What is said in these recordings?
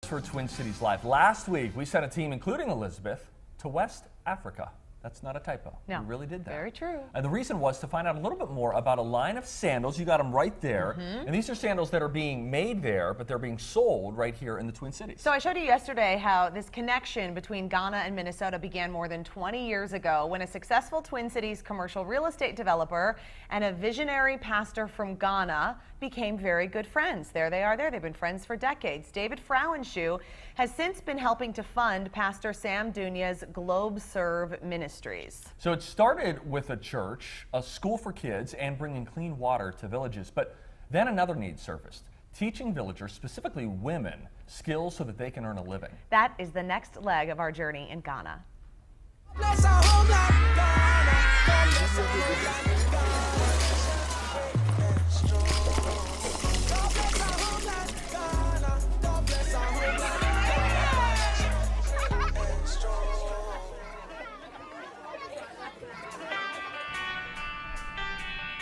for Twin Cities Live. Last week, we sent a team, including Elizabeth, to West Africa. That's not a typo. No. We really did that. Very true. And the reason was to find out a little bit more about a line of sandals. You got them right there. And these are sandals that are being made there, but they're being sold right here in the Twin Cities. So I showed you yesterday how this connection between Ghana and Minnesota began more than 20 years ago when a successful Twin Cities commercial real estate developer and a visionary pastor from Ghana became very good friends. There they are there. They've been friends for decades. David Frauenschuh has since been helping to fund Pastor Sam Dunya's Globe Serve Ministries. So it started with a church, a school for kids, and bringing clean water to villages. But then another need surfaced, teaching villagers, specifically women, skills so that they can earn a living. That is the next leg of our journey in Ghana.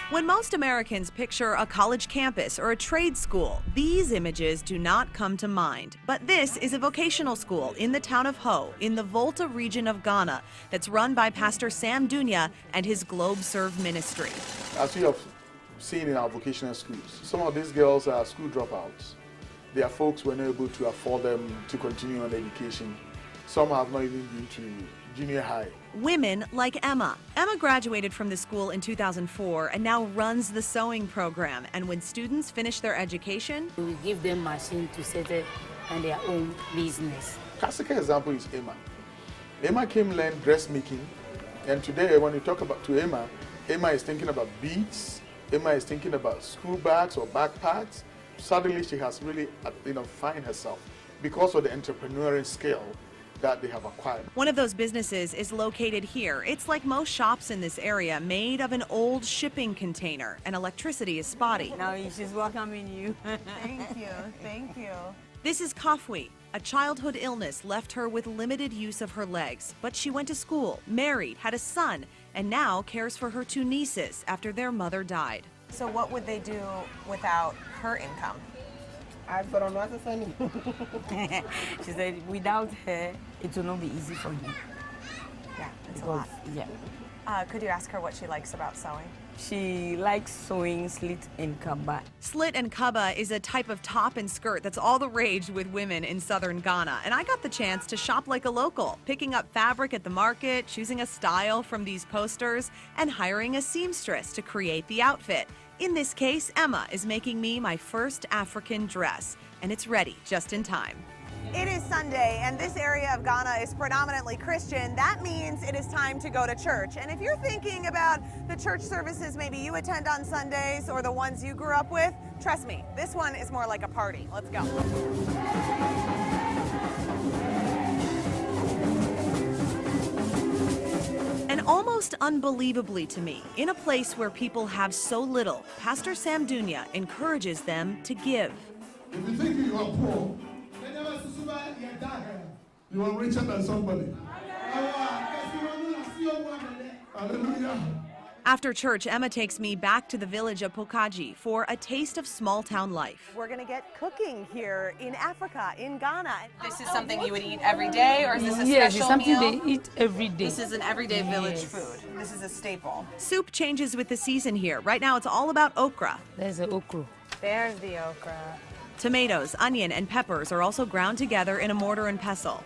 When most Americans picture a college campus or a trade school, these images do not come to mind. But this is a vocational school in the town of Ho, in the Volta region of Ghana, that's run by Pastor Sam Dunya and his Globe Serve ministry. As you have seen in our vocational schools, some of these girls are school dropouts. Their folks were not able to afford them to continue on education. Some have not even been to junior high. Women like Emma. Emma graduated from the school in 2004 and now runs the sewing program. And when students finish their education, we give them machine to set it and their own business. Classic example is Emma. Emma came learn dressmaking, and today when you talk about to Emma, Emma is thinking about beads. Emma is thinking about school bags or backpacks. Suddenly she has really, find herself because of the entrepreneurial skill that they have acquired. One of those businesses is located here. It's like most shops in this area, made of an old shipping container, and electricity is spotty. Now she's welcoming you. Thank you, thank you. This is Kafwi. A childhood illness left her with limited use of her legs, but she went to school, married, had a son, and now cares for her two nieces after their mother died. So what would they do without her income? She said without her, it will not be easy for you. Yeah, it's a lot. Yeah. Could you ask her what she likes about sewing? She likes sewing slit and kaba. Slit and kaba is a type of top and skirt that's all the rage with women in southern Ghana. And I got the chance to shop like a local, picking up fabric at the market, choosing a style from these posters, and hiring a seamstress to create the outfit. In this case, Emma is making me my first African dress, and it's ready just in time. It is Sunday, and this area of Ghana is predominantly Christian. That means it is time to go to church. And if you're thinking about the church services maybe you attend on Sundays or the ones you grew up with, trust me, this one is more like a party. Let's go. And almost unbelievably to me, in a place where people have so little, Pastor Sam Dunya encourages them to give. If you think you are poor, you are richer than somebody. Hallelujah. After church, Emma takes me back to the village of Pokaji for a taste of small-town life. We're going to get cooking here in Africa, in Ghana. This is something you would eat every day, or is this a Yes, special it's something meal? they eat every day. This is an everyday village Yes. food. This is a staple. Soup changes with the season here. Right now, it's all about okra. There's an okra. There's the okra. Tomatoes, onion, and peppers are also ground together in a mortar and pestle.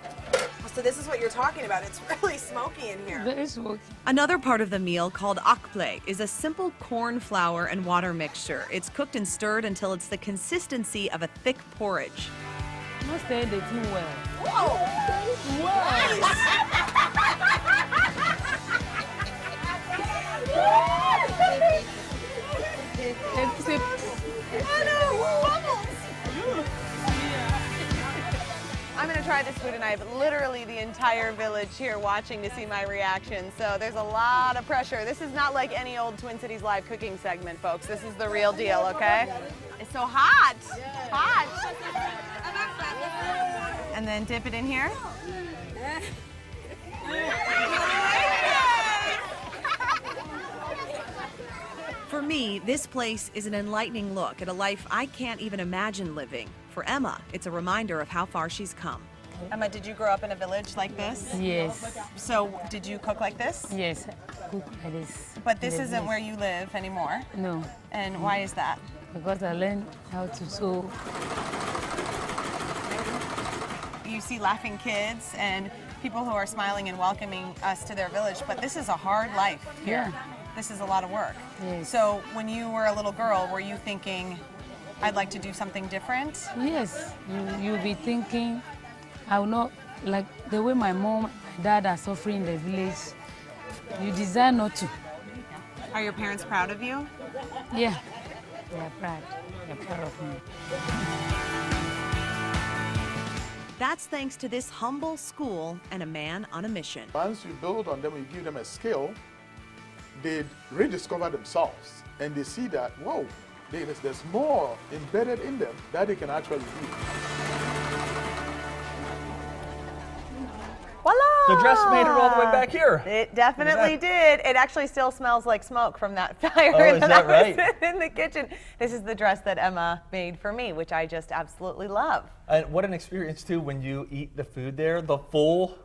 So this is what you're talking about. It's really smoky in here. Very smoky. Another part of the meal, called akple, is a simple corn flour and water mixture. It's cooked and stirred until it's the consistency of a thick porridge. You must stir the thing well. I'm going to try this food, and I have literally the entire village here watching to see my reaction. So there's a lot of pressure. This is not like any old Twin Cities Live cooking segment, folks. This is the real deal, okay? It's so hot. Hot. And then dip it in here. For me, this place is an enlightening look at a life I can't even imagine living. For for Emma, it's a reminder of how far she's come. Emma, did you grow up in a village like this? Yes, So, did you cook like this? yes, cook like this. But this in the isn't where village. you live anymore. No, And why is that? because I learned how to sew. You see laughing kids and people who are smiling and welcoming us to their village, but this is a hard life here. Yeah. This is a lot of work. Yes. So when you were a little girl, were you thinking, I'd like to do something different? Yes, you'll be thinking, I will not, like the way my mom, my dad are suffering in the village, you desire not to. Are your parents proud of you? Yeah, they are proud. They're proud of me. That's thanks to this humble school and a man on a mission. Once you build on them, you give them a skill, they rediscover themselves and they see that, whoa, there's more embedded in them that they can actually do. Voila! The dress made it all the way back here. It definitely did. It actually still smells like smoke from that fire Oh, is that I was right? in the kitchen. This is the dress that Emma made for me, which I just absolutely love. And what an experience, too, when you eat the food there, the full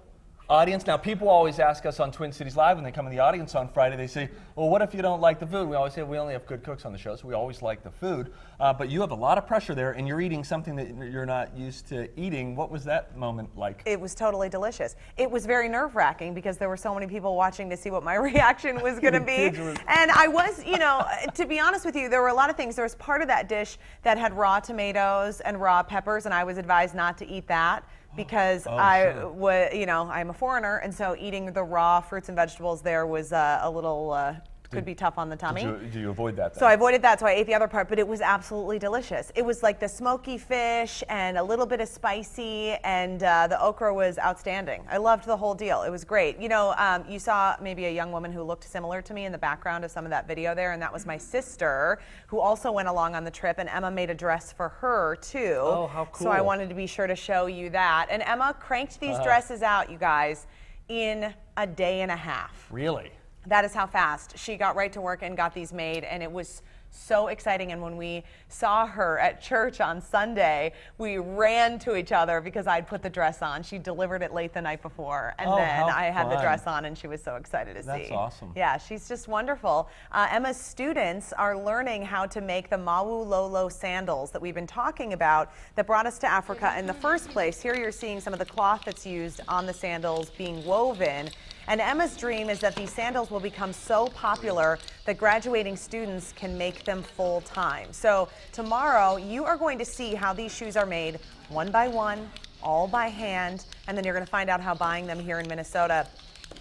audience. Now, people always ask us on Twin Cities Live when they come in the audience on Friday, they say, well, what if you don't like the food? We always say we only have good cooks on the show, so we always like the food. But you have a lot of pressure there, and you're eating something that you're not used to eating. What was that moment like? It was totally delicious. It was very nerve-wracking because there were so many people watching to see what my reaction was going to be. Kids were- And I was, you know, to be honest with you, there were a lot of things. There was part of that dish that had raw tomatoes and raw peppers, and I was advised not to eat that because sure. you know, I'm a foreigner, and so eating the raw fruits and vegetables there was a little, could be tough on the tummy. Do you avoid that then? So I avoided that, so I ate the other part, but it was absolutely delicious. It was like the smoky fish and a little bit of spicy, and the okra was outstanding. I loved the whole deal. It was great. You know, you saw maybe a young woman who looked similar to me in the background of some of that video there, and that was my sister, who also went along on the trip, and Emma made a dress for her, too. Oh, how So I cool. wanted to be sure to show you that. And Emma cranked these dresses out, you guys, in a day and a half. Really? That is how fast she got right to work and got these made, and it was so exciting. And when we saw her at church on Sunday, we ran to each other because I'd put the dress on. She delivered it late the night before, and Oh, then how I had the fun. dress on, and she was so excited to see. That's awesome. Yeah, she's just wonderful. Emma's students are learning how to make the Mawu Lolo sandals that we've been talking about that brought us to Africa in the first place. Here you're seeing some of the cloth that's used on the sandals being woven. And Emma's dream is that these sandals will become so popular that graduating students can make them full time. So tomorrow you are going to see how these shoes are made one by one, all by hand, and then you're going to find out how buying them here in Minnesota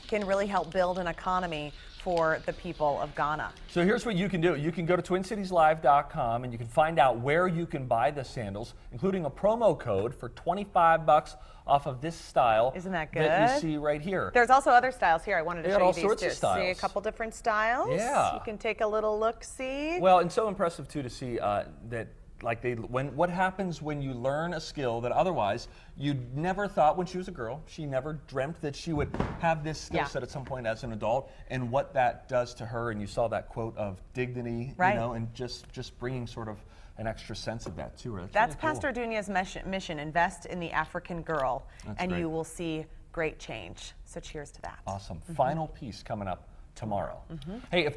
can really help build an economy for the people of Ghana. So here's what you can do. You can go to TwinCitiesLive.com and you can find out where you can buy the sandals, including a promo code for $25 off of this style. Isn't that That you good? see right here. There's also other styles here. I wanted to They show got you all these sorts too. of See a styles. couple different styles. Yeah. You can take a little look-see. Well, and so impressive too to see that like what happens when you learn a skill that otherwise you never thought when she was a girl, she never dreamt that she would have this skill Yeah. set at some point as an adult, and what that does to her. And you saw that quote of dignity, Right. you know, and just bringing sort of an extra sense of that to her. That's really cool. Pastor Dunya's mission, invest in the African girl, That's and great. you will see great change. So cheers to that. Awesome. Final piece coming up tomorrow. Hey, if